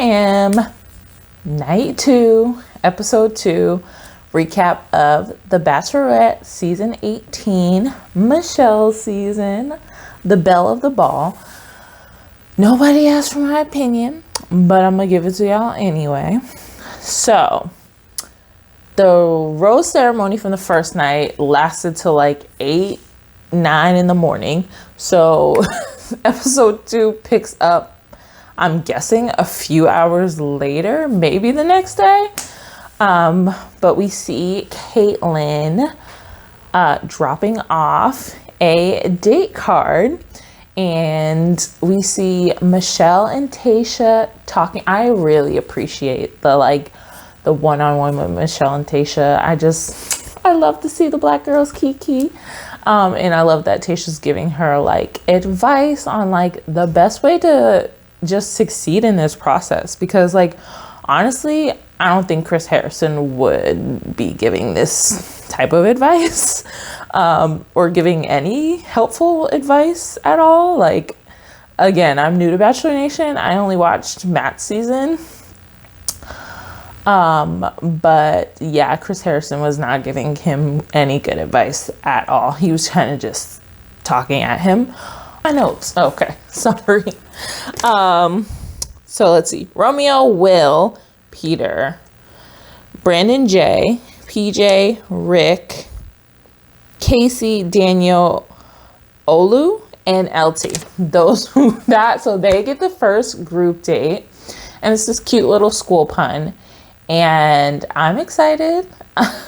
am night 2, episode 2, recap of The Bachelorette season 18, Michelle's season, the belle of the ball. Nobody asked for my opinion, but I'm gonna give it to y'all anyway. So the rose ceremony from the first night lasted till like 8, 9 in the morning. So episode 2 picks up, I'm guessing, a few hours later, maybe the next day. But we see Caitlyn dropping off a date card, and we see Michelle and Tayshia talking. I really appreciate the one-on-one with Michelle and Tayshia. I love to see the black girls kiki. And I love that Tayshia's giving her like advice on like the best way to just succeed in this process, because like honestly, I don't think Chris Harrison would be giving this type of advice or giving any helpful advice at all. Like, again, I'm new to Bachelor Nation. I only watched Matt's season. But yeah, Chris Harrison was not giving him any good advice at all. He was kind of just talking at him. My notes. Okay, sorry. So let's see. Romeo, Will, Peter, Brandon J, PJ, Rick, Casey, Daniel, Olu, and LT. So they get the first group date, and it's this cute little school pun, and I'm excited.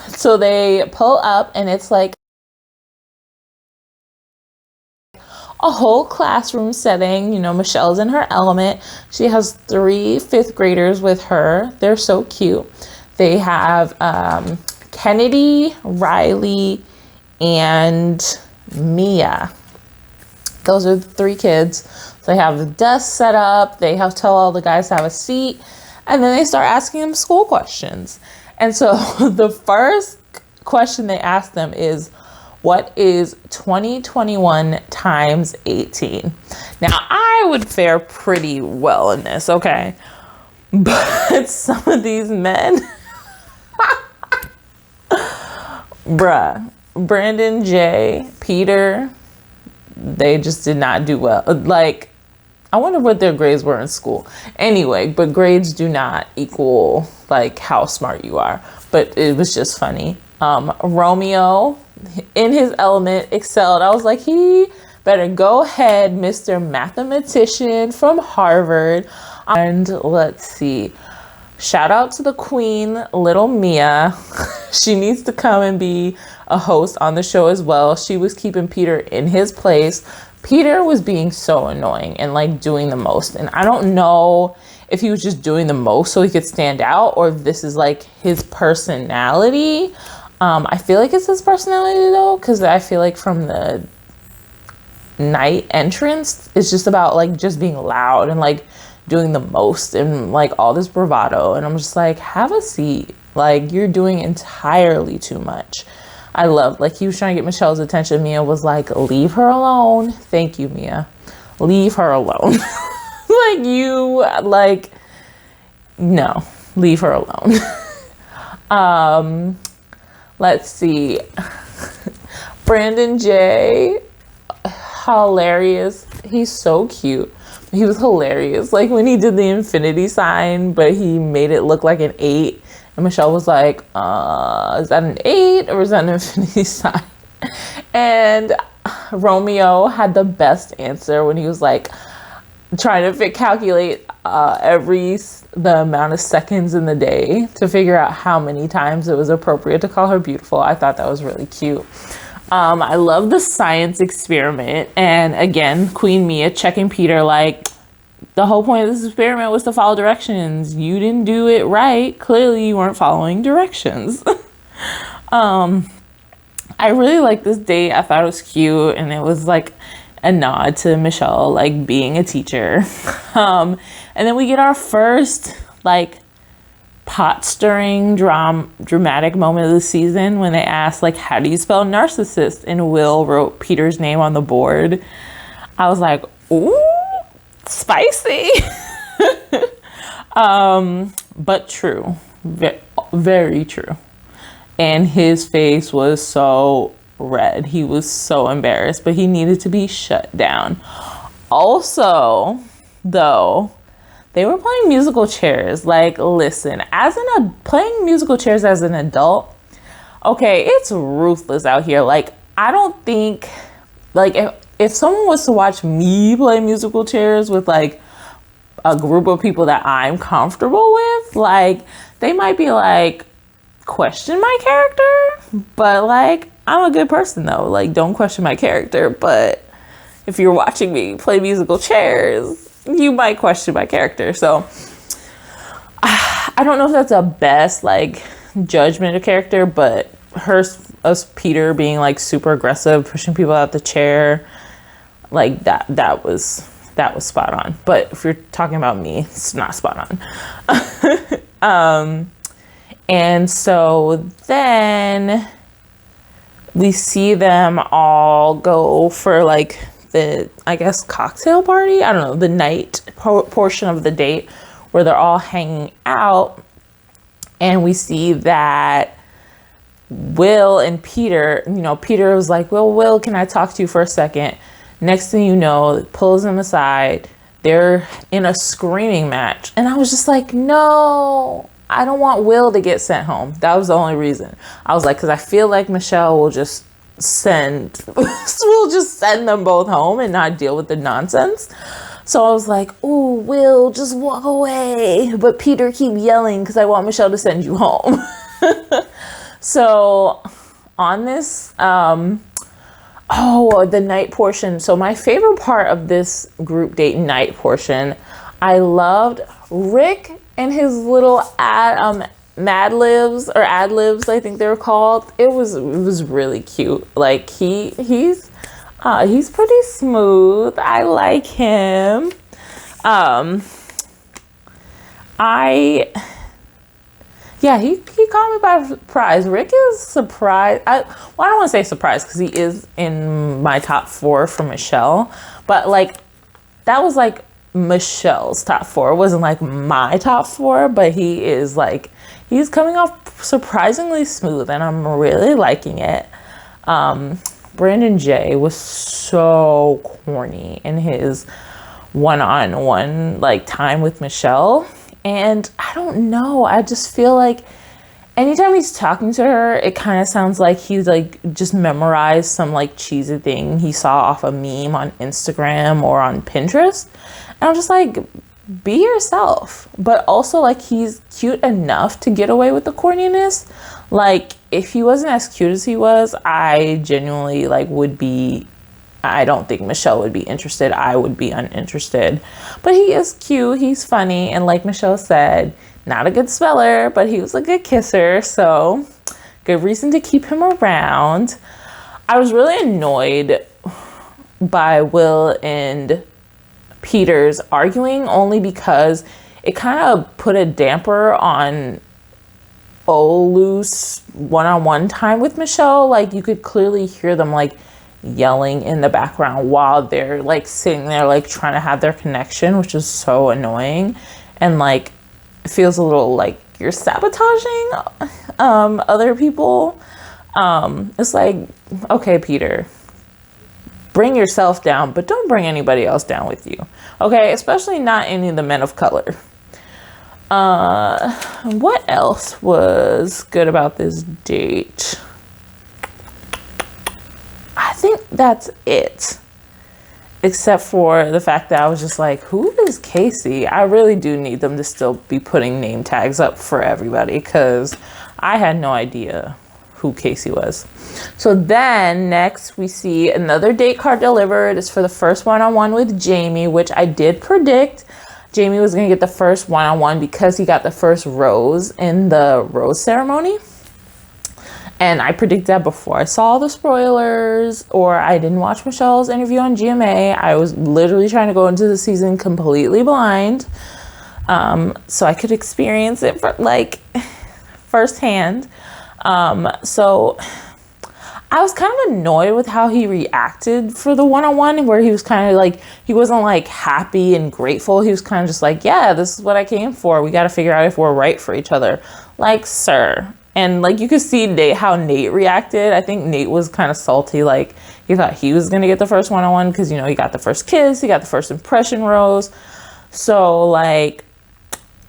So they pull up, and it's like a whole classroom setting. You know, Michelle's in her element. She has 3 5th graders with her. They're so cute. They have Kennedy, Riley, and Mia. Those are the 3 kids. So they have the desk set up. They have to tell all the guys to have a seat. And then they start asking them school questions. And so the first question they ask them is, what is 2021 times 18? Now, I would fare pretty well in this, okay? But some of these men, bruh, Brandon J, Peter, they just did not do well. Like, I wonder what their grades were in school. Anyway, but grades do not equal like how smart you are. But it was just funny. Romeo, in his element, excelled. I was like, he better go ahead, Mr. Mathematician from Harvard. And let's see. Shout out to the queen, little Mia. She needs to come and be a host on the show as well. She was keeping Peter in his place. Peter was being so annoying and like doing the most. And I don't know if he was just doing the most so he could stand out, or if this is like his personality. I feel like it's his personality though, because I feel like from the night entrance, it's just about like just being loud and like doing the most and like all this bravado. And I'm just like, have a seat. Like, you're doing entirely too much. I love, like, he was trying to get Michelle's attention. Mia was like, leave her alone. Thank you, Mia. Leave her alone. No, leave her alone. Let's see. Brandon J, hilarious. He's so cute. He was hilarious. Like when he did the infinity sign, but he made it look like an 8. And Michelle was like, is that an 8 or is that an infinity sign? And Romeo had the best answer when he was like trying to calculate the amount of seconds in the day to figure out how many times it was appropriate to call her beautiful. I thought that was really cute. I love the science experiment. And again, Queen Mia checking Peter like, the whole point of this experiment was to follow directions. You didn't do it right. Clearly you weren't following directions. I really like this date. I thought it was cute, and it was like a nod to Michelle like being a teacher. And then we get our first like pot stirring dramatic moment of the season when they asked like, how do you spell narcissist? And Will wrote Peter's name on the board. I was like, ooh, spicy. But true. Very true. And his face was so red. He was so embarrassed, but he needed to be shut down. Also, though, they were playing musical chairs. Like, listen, playing musical chairs as an adult, okay, it's ruthless out here. Like, I don't think, like, if someone was to watch me play musical chairs with, like, a group of people that I'm comfortable with, like, they might be like, question my character, but like, I'm a good person though. Like, don't question my character. But if you're watching me play musical chairs, you might question my character. So I don't know if that's a best like judgment of character, but Peter being like super aggressive, pushing people out the chair, like that was spot on. But if you're talking about me, it's not spot on. And so then we see them all go for like the, I guess, cocktail party. I don't know, the night portion of the date where they're all hanging out. And we see that Will and Peter, Peter was like, Will, can I talk to you for a second? Next thing you know, pulls him aside. They're in a screaming match. And I was just like, no, I don't want Will to get sent home. That was the only reason. I was like, because I feel like Michelle will just send them both home and not deal with the nonsense. So I was like, oh, Will, just walk away. But Peter keep yelling because I want Michelle to send you home. So on this, the night portion. So my favorite part of this group date night portion, I loved Rick and his little Mad Libs, I think they were called. It was really cute. Like he's pretty smooth. I like him. He caught me by surprise. Rick is surprised. I don't want to say surprised because he is in my top 4 for Michelle, but like that was like Michelle's top 4. It wasn't like my top 4, but he's coming off surprisingly smooth and I'm really liking it. Brandon J was so corny in his one-on-one like time with Michelle. And I don't know, I just feel like anytime he's talking to her, it kind of sounds like he's like just memorized some like cheesy thing he saw off a meme on Instagram or on Pinterest. And I'm just like, be yourself. But also like he's cute enough to get away with the corniness. Like if he wasn't as cute as he was, I genuinely like I don't think Michelle would be interested. I would be uninterested. But he is cute. He's funny. And like Michelle said, not a good speller, but he was a good kisser. So good reason to keep him around. I was really annoyed by Will and Peter's arguing only because it kind of put a damper on Olu's one-on-one time with Michelle. Like you could clearly hear them like yelling in the background while they're like sitting there like trying to have their connection, which is so annoying and like it feels a little like you're sabotaging other people. It's like, okay, Peter, bring yourself down, but don't bring anybody else down with you, okay? Especially not any of the men of color. What else was good about this date? I think that's it. Except for the fact that I was just like, who is Casey? I really do need them to still be putting name tags up for everybody because I had no idea who Casey was. So then next we see another date card delivered. It's for the first one-on-one with Jamie, which I did predict Jamie was going to get the first one-on-one because he got the first rose in the rose ceremony. And I predicted that before I saw the spoilers or I didn't watch Michelle's interview on GMA. I was literally trying to go into the season completely blind so I could experience it for, like firsthand. So I was kind of annoyed with how he reacted for the one-on-one, where he was kind of like, he wasn't like happy and grateful. He was kind of just like, yeah, this is what I came for. We got to figure out if we're right for each other. Like, sir. And like, you could see how Nate reacted. I think Nate was kind of salty. Like, he thought he was going to get the first one-on-one because, he got the first kiss, he got the first impression rose. So like,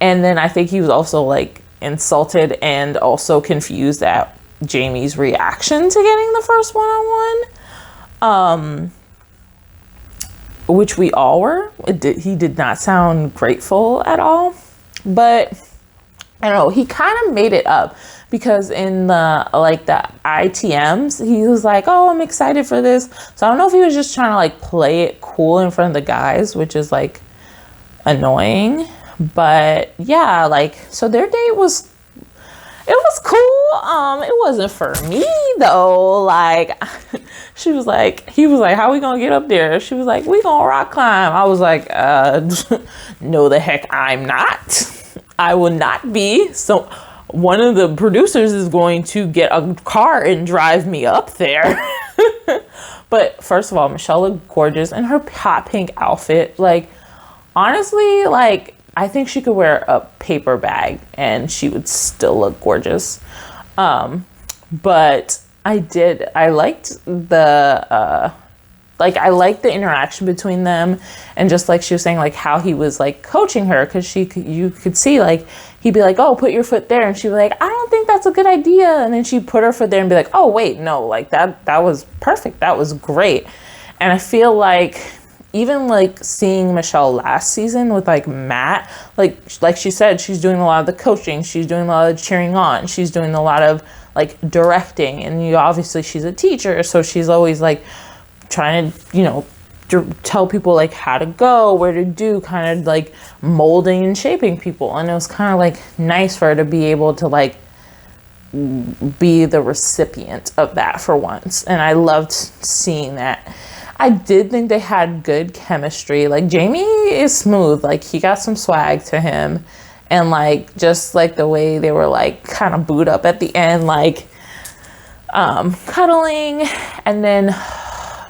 and then I think he was also like insulted and also confused at Jamie's reaction to getting the first one-on-one, which we all were. He did not sound grateful at all, but I don't know, he kind of made it up, because in the ITMs, he was like, oh, I'm excited for this. So I don't know if he was just trying to like play it cool in front of the guys, which is like annoying. But yeah, like, so their date was, it was cool. It wasn't for me though. Like, he was like, how we gonna get up there? She was like, we gonna rock climb. I was like, no the heck I'm not. I will not be. So one of the producers is going to get a car and drive me up there. But first of all, Michelle looked gorgeous in her hot pink outfit. Like, honestly, like, I think she could wear a paper bag and she would still look gorgeous. But I liked the interaction between them, and just like she was saying, like how he was like coaching her, because you could see like he'd be like, oh, put your foot there, and she'd be like, I don't think that's a good idea, and then she'd put her foot there and be like, oh wait, no, like that was perfect, that was great. And I feel like even like seeing Michelle last season with like Matt, like she said, she's doing a lot of the coaching, she's doing a lot of cheering on, she's doing a lot of like directing, and obviously she's a teacher, so she's always like trying to, tell people like how to go, where to do, kind of like molding and shaping people. And it was kind of like nice for her to be able to like be the recipient of that for once. And I loved seeing that. I did think they had good chemistry. Like, Jamie is smooth. Like, he got some swag to him. And like, just like the way they were like kind of booed up at the end, like cuddling. And then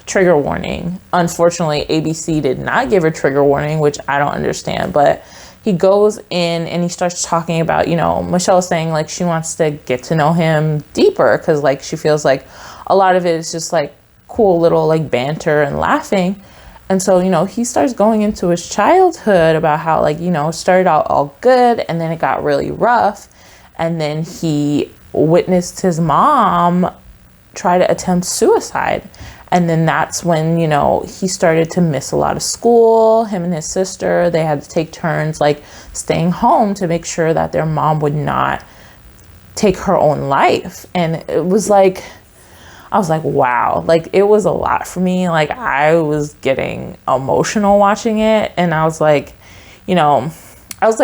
trigger warning. Unfortunately, ABC did not give a trigger warning, which I don't understand. But he goes in and he starts talking about, Michelle saying like she wants to get to know him deeper, because like she feels like a lot of it is just like cool little like banter and laughing. And so, he starts going into his childhood about how like, started out all good and then it got really rough. And then he witnessed his mom try to attempt suicide. And then that's when, he started to miss a lot of school. Him and his sister, they had to take turns like staying home to make sure that their mom would not take her own life. And it was like, I was like, wow, like it was a lot for me. Like, I was getting emotional watching it. And I was like,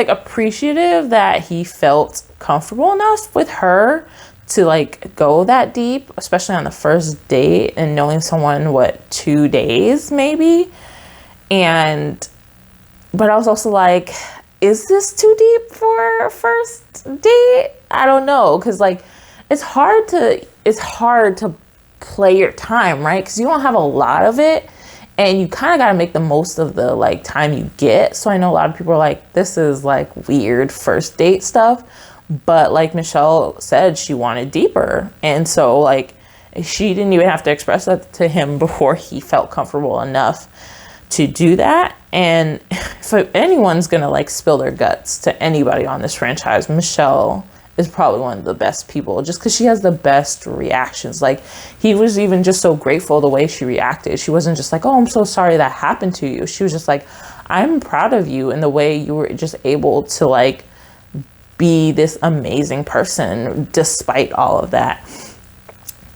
appreciative that he felt comfortable enough with her to like go that deep, especially on the first date, and knowing someone 2 days maybe. But I was also like, is this too deep for a first date? I don't know, because like it's hard to play your time, right? Because you don't have a lot of it, and you kind of got to make the most of the like time you get. So I know a lot of people are like, this is like weird first date stuff. But like Michelle said, she wanted deeper. And so like she didn't even have to express that to him before he felt comfortable enough to do that. And if anyone's going to like spill their guts to anybody on this franchise, Michelle is probably one of the best people, just because she has the best reactions. Like, he was even just so grateful the way she reacted. She wasn't just like, oh, I'm so sorry that happened to you. She was just like, I'm proud of you in the way you were just able to like be this amazing person despite all of that.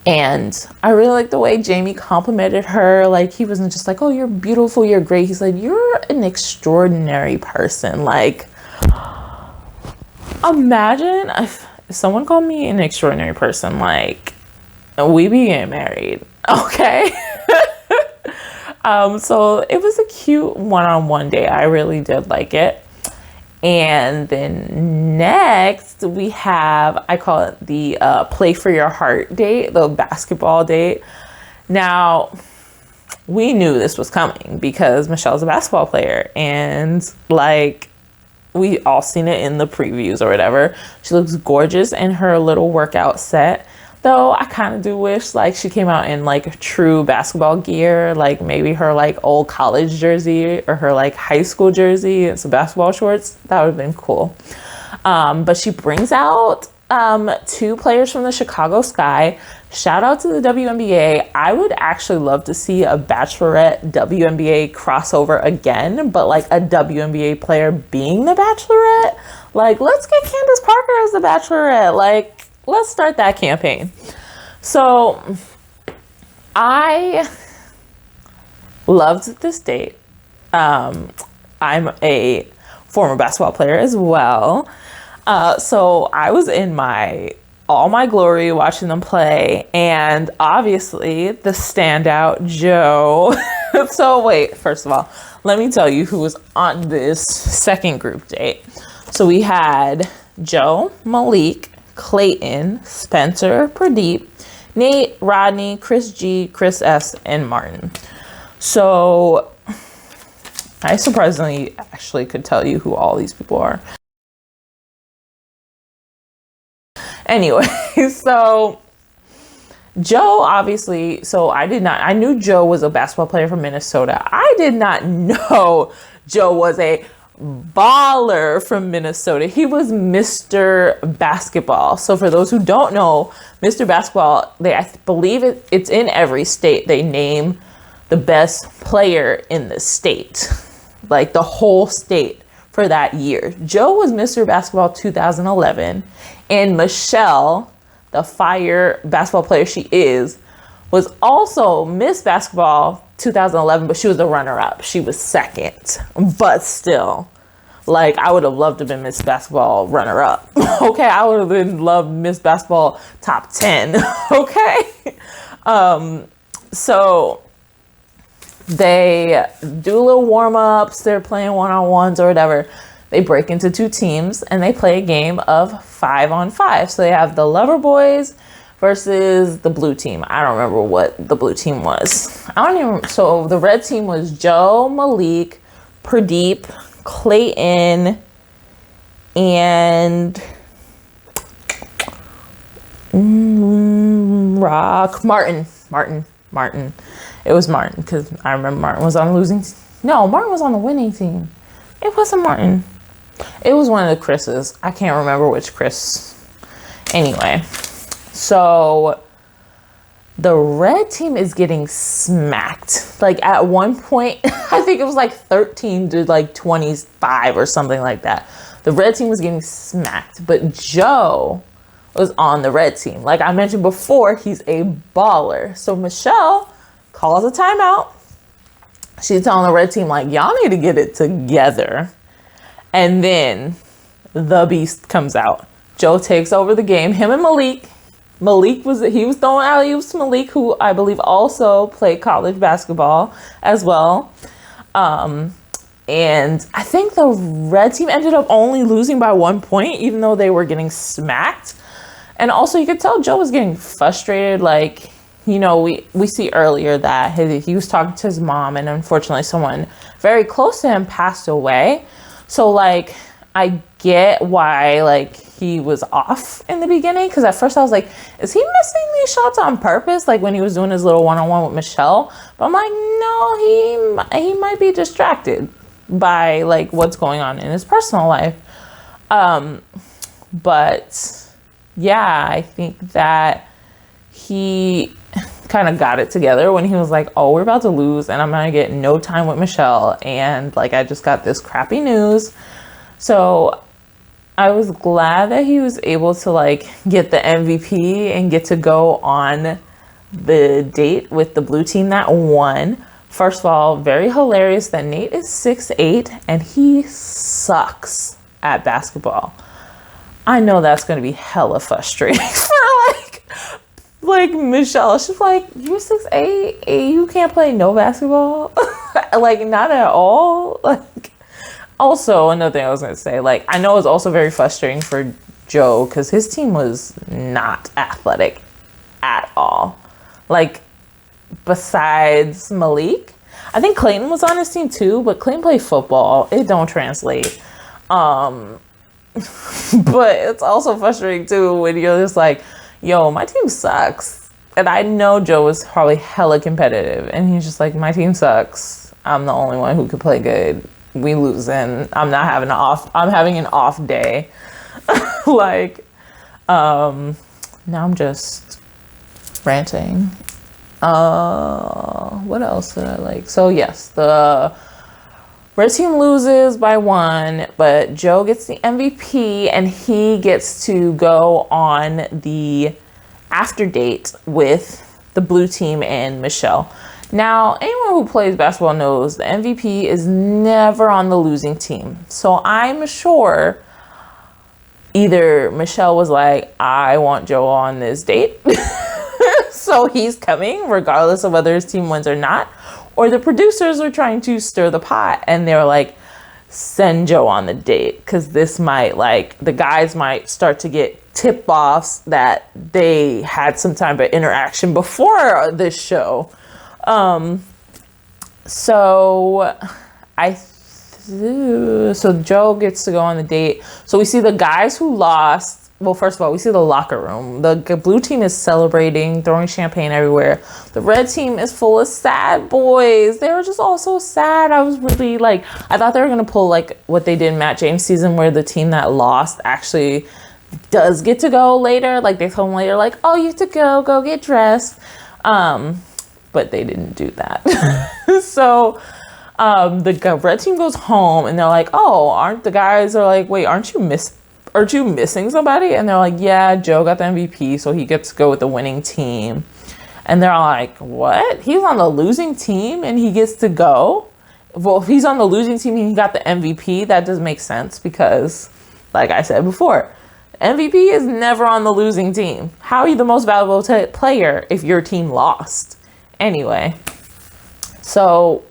And I really like the way Jamie complimented her. Like, he wasn't just like, oh, you're beautiful, you're great. He's like, you're an extraordinary person. Like, imagine if someone called me an extraordinary person. Like, we be getting married, okay? So it was a cute one-on-one date. I really did like it. And then next we have, I call it the play for your heart date, the basketball date. Now, we knew this was coming because Michelle's a basketball player, and like we all seen it in the previews or whatever. She looks gorgeous in her little workout set. Though I kind of do wish like she came out in like true basketball gear, like maybe her like old college jersey or her like high school jersey and some basketball shorts. That would have been cool. But she brings out two players from the Chicago Sky. Shout out to the WNBA. I would actually love to see a Bachelorette WNBA crossover again, but like a WNBA player being the Bachelorette. Like, let's get Candace Parker as the Bachelorette. Like, let's start that campaign. So I loved this date. I'm a former basketball player as well. So I was in all my glory watching them play, and obviously the standout Joe. So wait, first of all, let me tell you who was on this second group date. So we had Joe, Malik, Clayton, Spencer, Pardeep, Nate, Rodney, Chris G, Chris S, and Martin. So I surprisingly actually could tell you who all these people are. Anyway, so Joe, obviously, I knew Joe was a basketball player from Minnesota. I did not know Joe was a baller from Minnesota. He was Mr. Basketball. So for those who don't know, Mr. Basketball, I believe it's in every state. They name the best player in the state, like the whole state for that year. Joe was Mr. Basketball 2011, and Michelle, the fire basketball player she is, was also Miss Basketball 2011, but she was the runner-up. She was second, but still, like, I would have loved to have been Miss Basketball runner-up. Okay, I would have loved Miss Basketball top 10. Okay, so they do little warm-ups. They're playing one-on-ones or whatever. They break into two teams and they play a game of 5-on-5. So they have the Lover Boys versus the blue team. I don't remember what the blue team was. So the red team was Joe, Malik, Pardeep, Clayton, and Martin. It was Martin because I remember Martin was on the losing team. No, Martin was on the winning team. It wasn't Martin. It was one of the Chris's. I can't remember which Chris. Anyway, so the red team is getting smacked. Like at one point, I think it was like 13 to like 25 or something like that. The red team was getting smacked, but Joe was on the red team. Like I mentioned before, he's a baller. So Michelle calls a timeout. She's telling the red team, like, y'all need to get it together. And then the beast comes out. Joe takes over the game. Him and Malik. He was throwing alley-oops to Malik, who I believe also played college basketball as well. And I think the red team ended up only losing by 1 point, even though they were getting smacked. And also you could tell Joe was getting frustrated. Like, you know, we see earlier that he was talking to his mom, and unfortunately someone very close to him passed away. So like, I get why like he was off in the beginning, because at first I was like, is he missing these shots on purpose? Like when he was doing his little one-on-one with Michelle. But I'm like, no, he might be distracted by like what's going on in his personal life. But yeah, I think that he kind of got it together when he was like, oh, we're about to lose and I'm gonna get no time with Michelle, and like I just got this crappy news. So I was glad that he was able to like get the MVP and get to go on the date with the blue team that won. First of all, very hilarious that Nate is 6'8" and he sucks at basketball. I know that's going to be hella frustrating for like Michelle. She's like, you're 6'8", you can't play no basketball? Like, not at all? Like, Also, another thing I was going to say, like, I know it's also very frustrating for Joe because his team was not athletic at all. Like, besides Malik, I think Clayton was on his team too, but Clayton played football. It don't translate. But it's also frustrating too when you're just like, yo, my team sucks. And I know Joe was probably hella competitive and he's just like, my team sucks. I'm the only one who could play good. We losing. I'm having an off day. Like, now I'm just ranting. What else did I like? So yes, the red team loses by 1, but Joe gets the MVP and he gets to go on the after date with the blue team and Michelle. Now, anyone who plays basketball knows the MVP is never on the losing team. So I'm sure either Michelle was like, I want Joe on this date. So he's coming regardless of whether his team wins or not. Or the producers are trying to stir the pot and they're like, send Joe on the date. Because this might, like, the guys might start to get tip-offs that they had some type of interaction before this show. So Joe gets to go on the date. So we see the guys who lost. Well, first of all, we see the locker room. The blue team is celebrating, throwing champagne everywhere. The red team is full of sad boys. They were just all so sad. I was really like, I thought they were going to pull like what they did in Matt James' season where the team that lost actually does get to go later. Like they told him later, like, oh, you have to go get dressed. But they didn't do that. So the red team goes home and they're like, oh, aren't the guys are like, wait, aren't you missing somebody? And they're like, yeah, Joe got the MVP, so he gets to go with the winning team. And they're like, what? He's on the losing team and he gets to go? Well, if he's on the losing team and he got the MVP, that doesn't make sense because, like I said before, MVP is never on the losing team. How are you the most valuable player if your team lost? Anyway, so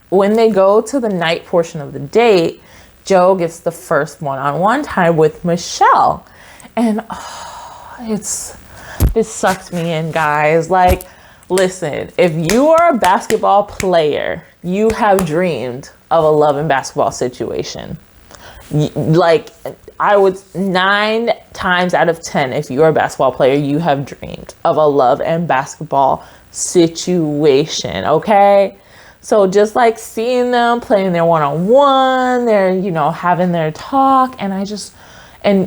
when they go to the night portion of the date, Joe gets the first one-on-one time with Michelle. And this sucks me in, guys. Like, listen, if you are a basketball player, you have dreamed of a love and basketball situation. Like, I would 9 times out of 10, if you're a basketball player, you have dreamed of a love and basketball situation, okay? So just like seeing them playing their one-on-one, they're, having their talk. And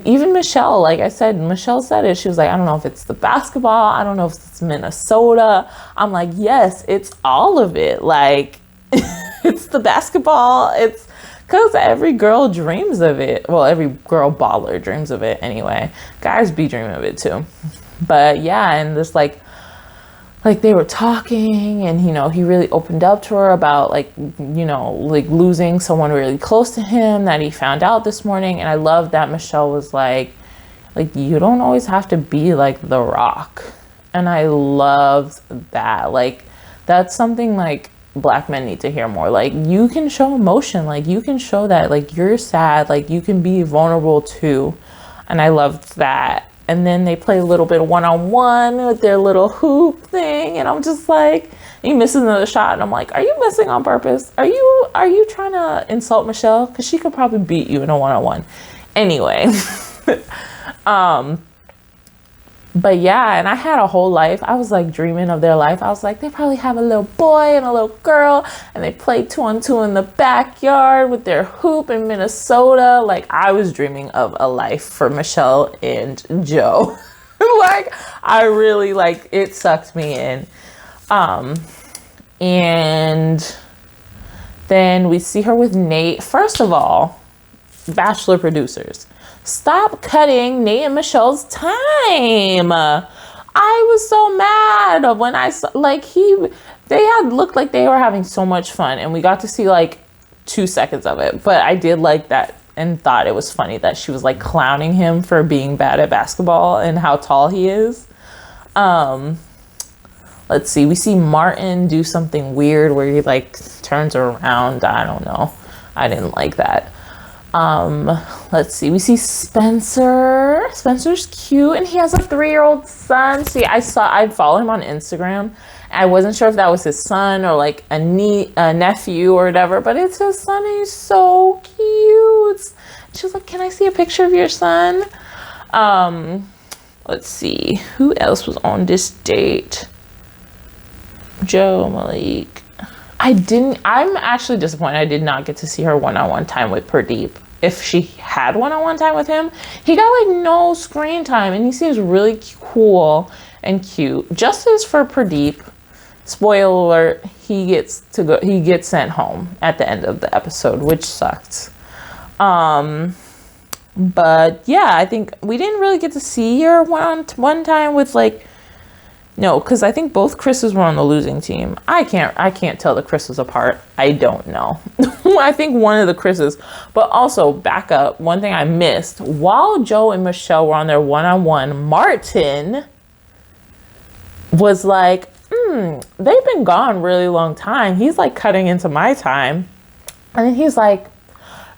even Michelle, like I said, Michelle said it. She was like, I don't know if it's the basketball. I don't know if it's Minnesota. I'm like, yes, it's all of it. Like, it's the basketball. It's because every girl dreams of it. Well, every girl baller dreams of it anyway. Guys be dreaming of it too. But yeah, and just like they were talking and, he really opened up to her about like losing someone really close to him that he found out this morning. And I love that Michelle was like, you don't always have to be like The Rock. And I loved that. Like, that's something like Black men need to hear more. Like, you can show emotion. Like, you can show that like you're sad. Like, you can be vulnerable too. And I loved that. And then they play a little bit of one-on-one with their little hoop thing. And I'm just like, he misses another shot. And I'm like, are you missing on purpose? Are you trying to insult Michelle? Because she could probably beat you in a one-on-one. Anyway. But yeah, and I had a whole life. I was like dreaming of their life. I was like, they probably have a little boy and a little girl. And they play 2-on-2 in the backyard with their hoop in Minnesota. Like, I was dreaming of a life for Michelle and Joe. Like, I really, like, it sucked me in. And then we see her with Nate. First of all, Bachelor producers, stop cutting Nate and Michelle's time. I was so mad when I saw, like, they had looked like they were having so much fun, and we got to see like 2 seconds of it. But I did like that and thought it was funny that she was like clowning him for being bad at basketball and how tall he is. Let's see. We see Martin do something weird where he like turns around. I don't know. I didn't like that. Let's see. We see Spencer. Spencer's cute, and he has a 3-year-old son. See, I follow him on Instagram. I wasn't sure if that was his son or like a nephew or whatever, but it's his son. And he's so cute. She was like, "Can I see a picture of your son?" Let's see. Who else was on this date? Joe, Malik. I'm actually disappointed I did not get to see her one-on-one time with Pardeep. If she had one-on-one time with him, he got like no screen time, and he seems really cool and cute. Justice for Pardeep. Spoiler alert, he gets sent home at the end of the episode, which sucks. But yeah, I think we didn't really get to see her one time with like, no, because I think both Chris's were on the losing team. I can't tell the Chris's apart. I don't know. I think one of the Chris's, but also back up. One thing I missed while Joe and Michelle were on their one-on-one, Martin was like, they've been gone really long time. He's like cutting into my time. And then he's like,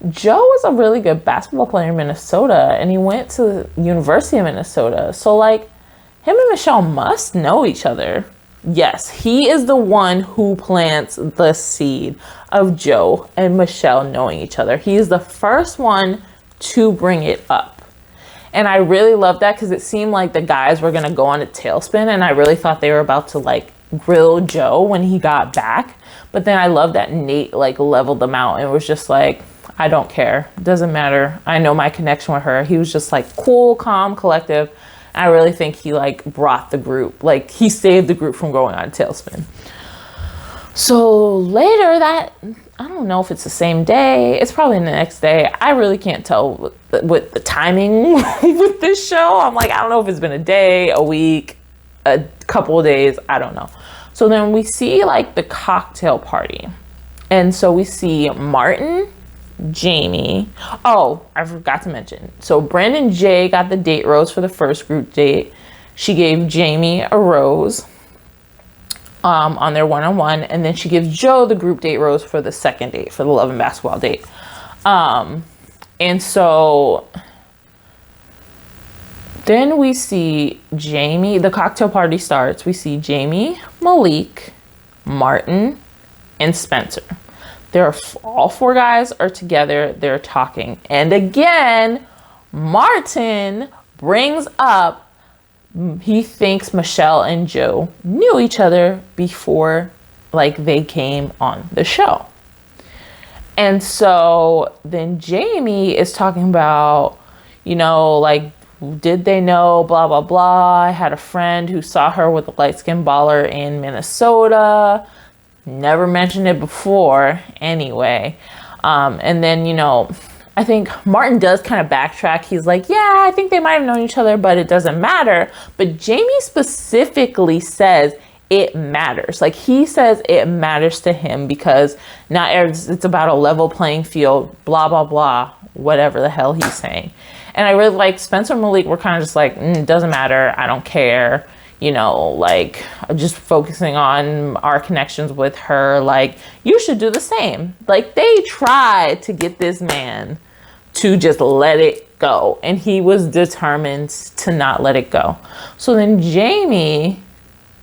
Joe was a really good basketball player in Minnesota, and he went to the University of Minnesota. So like, him and Michelle must know each other. Yes, he is the one who plants the seed of Joe and Michelle knowing each other. He is the first one to bring it up. And I really love that because it seemed like the guys were going to go on a tailspin, and I really thought they were about to like grill Joe when he got back. But then I love that Nate like leveled them out and was just like, I don't care. Doesn't matter. I know my connection with her. He was just like cool, calm, collective. I really think he like brought the group, like he saved the group from going on a tailspin. So later I don't know if it's the same day. It's probably the next day. I really can't tell with the timing with this show. I'm like, I don't know if it's been a day, a week, a couple of days. I don't know. So then we see like the cocktail party. And so we see Martin, Jamie. Oh, I forgot to mention. So Brandon J got the date rose for the first group date. She gave Jamie a rose on their one-on-one, and then she gives Joe the group date rose for the second date, for the Love and Basketball date. And so then we see Jamie, the cocktail party starts. We see Jamie, Malik, Martin, and Spencer. All 4 guys are together. They're talking. And again, Martin brings up, he thinks Michelle and Joe knew each other before like they came on the show. And so then Jamie is talking about, you know, like, did they know, blah, blah, blah. I had a friend who saw her with a light-skinned baller in Minnesota. Never mentioned it before anyway. And then, you know, I think Martin does kind of backtrack. He's like, yeah, I think they might have known each other, but it doesn't matter. But Jamie specifically says it matters. Like he says it matters to him because it's about a level playing field, blah, blah, blah, whatever the hell he's saying. And I really like Spencer and Malik were kind of just like, it doesn't matter. I don't care. You know, like just focusing on our connections with her. Like you should do the same. Like they tried to get this man to just let it go. And he was determined to not let it go. So then Jamie,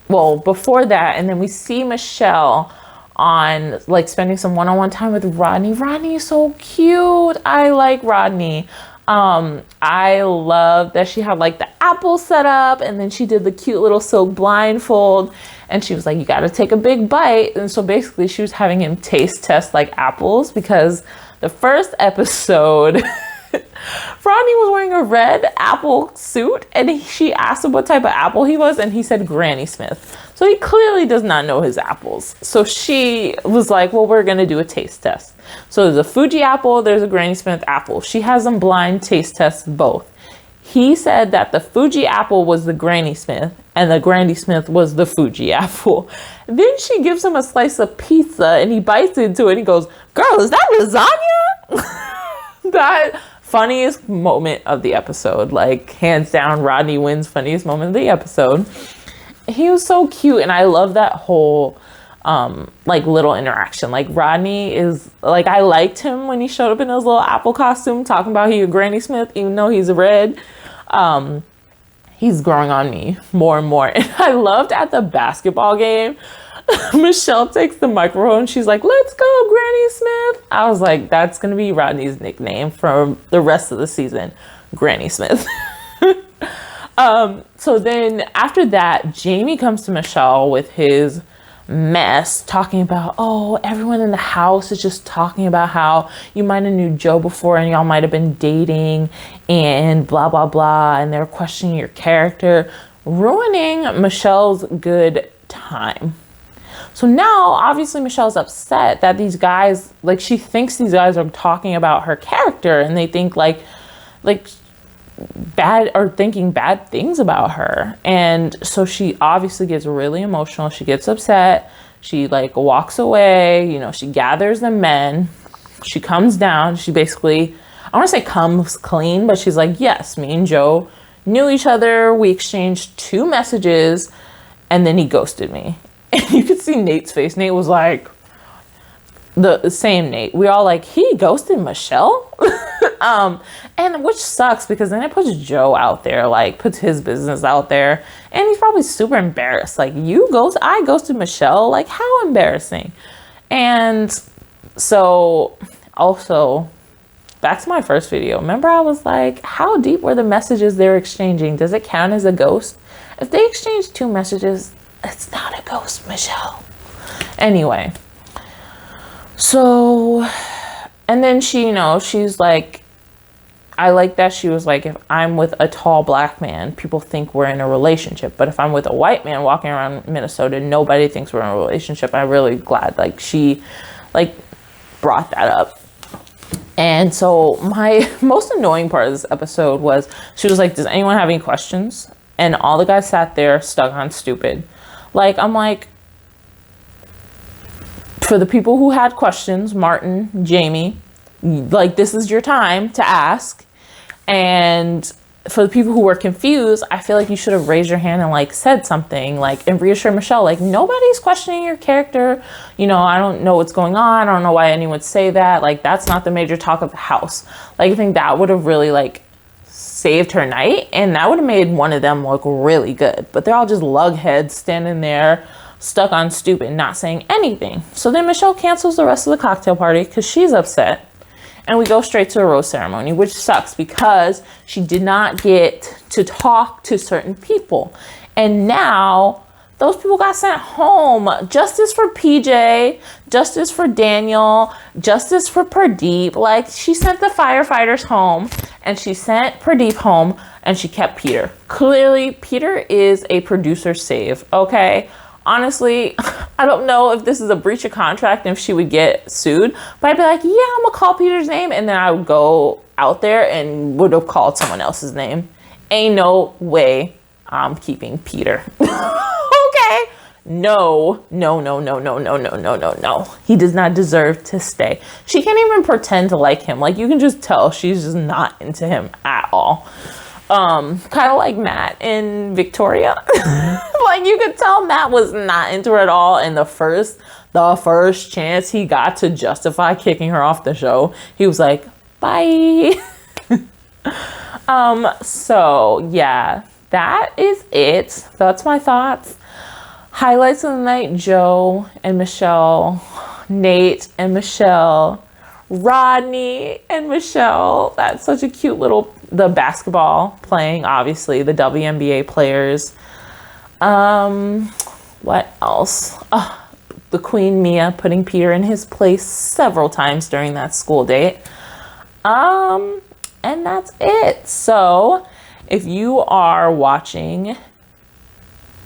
well, before that, and then we see Michelle on like spending some one-on-one time with Rodney. Rodney is so cute. I like Rodney. I love that she had like the apple set up, and then she did the cute little silk blindfold, and she was like, you got to take a big bite. And so basically she was having him taste test like apples, because the first episode Rodney was wearing a red apple suit, and she asked him what type of apple he was, and he said Granny Smith. So he clearly does not know his apples. So she was like, well, we're going to do a taste test. So there's a Fuji apple, there's a Granny Smith apple. She has them blind taste test both. He said that the Fuji apple was the Granny Smith and the Granny Smith was the Fuji apple. Then she gives him a slice of pizza and he bites into it and he goes, girl, is that lasagna? That funniest moment of the episode. Like hands down, Rodney wins funniest moment of the episode. He was so cute, and I love that whole like little interaction. Like Rodney is like, I liked him when he showed up in his little apple costume talking about he a Granny Smith, even though he's red. He's growing on me more and more. And I loved at the basketball game, Michelle takes the microphone. She's like, let's go, Granny Smith. I was like, that's going to be Rodney's nickname for the rest of the season, Granny Smith. So then after that, Jamie comes to Michelle with his mess, talking about, oh, everyone in the house is just talking about how you might have knew Joe before and y'all might have been dating and blah, blah, blah. And they're questioning your character, ruining Michelle's good time. So now, obviously, Michelle's upset that these guys, like, she thinks these guys are talking about her character and they think like bad, or thinking bad things about her. And so she obviously gets really emotional. She gets upset. She like walks away, you know, she gathers the men. She comes down. She basically, I want to say comes clean, but she's like, yes, me and Joe knew each other. We exchanged 2 messages and then he ghosted me. And you could see Nate's face. Nate was like, the same Nate. We all like, he ghosted Michelle? And which sucks because then it puts Joe out there, like puts his business out there. And he's probably super embarrassed. Like, I ghosted Michelle? Like, how embarrassing. And so also, back to my first video. Remember I was like, how deep were the messages they're exchanging? Does it count as a ghost? If they exchange 2 messages, it's not a ghost, Michelle. Anyway, so, and then she, you know, she's like, I like that she was like, if I'm with a tall black man, people think we're in a relationship. But if I'm with a white man walking around Minnesota, nobody thinks we're in a relationship. I'm really glad like she like brought that up. And so my most annoying part of this episode was she was like, does anyone have any questions? And all the guys sat there stuck on stupid. Like, I'm like, for the people who had questions, Martin, Jamie, like, this is your time to ask. And for the people who were confused, I feel like you should have raised your hand and like said something, like, and reassure Michelle, like, nobody's questioning your character. You know, I don't know what's going on. I don't know why anyone would say that. Like, that's not the major talk of the house. Like, I think that would have really like saved her night, and that would have made one of them look really good. But they're all just lugheads standing there stuck on stupid, not saying anything. So then Michelle cancels the rest of the cocktail party because she's upset, and we go straight to a rose ceremony, which sucks because she did not get to talk to certain people. And now those people got sent home. Justice for PJ, justice for Daniel, justice for Pardeep. Like, she sent the firefighters home and she sent Pardeep home and she kept Peter. Clearly, Peter is a producer save, okay? Honestly, I don't know if this is a breach of contract and if she would get sued, but I'd be like, yeah, I'm gonna call Peter's name, and then I would go out there and would have called someone else's name. Ain't no way I'm keeping Peter. Okay? No. He does not deserve to stay. She can't even pretend to like him. Like, you can just tell she's just not into him at all. Kind of like Matt and Victoria. Like, you could tell Matt was not into her at all. And the first chance he got to justify kicking her off the show, he was like, bye. So yeah, that is it. That's my thoughts. Highlights of the night: Joe and Michelle, Nate and Michelle, Rodney and Michelle. That's such a cute little, the basketball playing, obviously, the WNBA players. What else? The Queen Mia putting Peter in his place several times during that school date. And that's it. So if you are watching,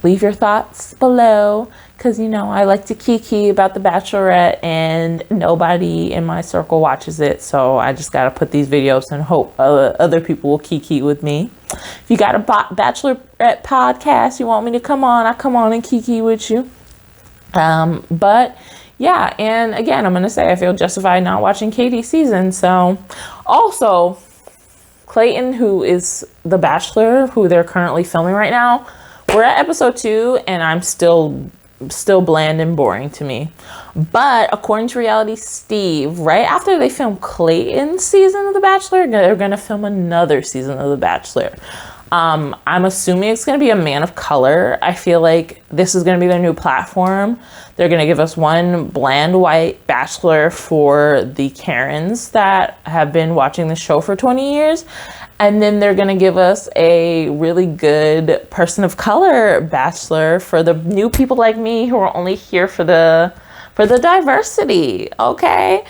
leave your thoughts below, because, you know, I like to kiki about The Bachelorette and nobody in my circle watches it. So I just got to put these videos and hope other people will kiki with me. If you got a Bachelorette podcast you want me to come on, I come on and kiki with you. But yeah, and again, I'm going to say I feel justified not watching Katie's season. So also, Clayton, who is the Bachelor, who they're currently filming right now, we're at episode 2 and I'm still still bland and boring to me. But according to Reality Steve, right after they film Clayton's season of The Bachelor, they're going to film another season of The Bachelor. I'm assuming it's going to be a man of color. I feel like this is going to be their new platform. They're going to give us one bland white bachelor for the Karens that have been watching the show for 20 years. And then they're going to give us a really good person of color bachelor for the new people like me who are only here for the diversity. Okay.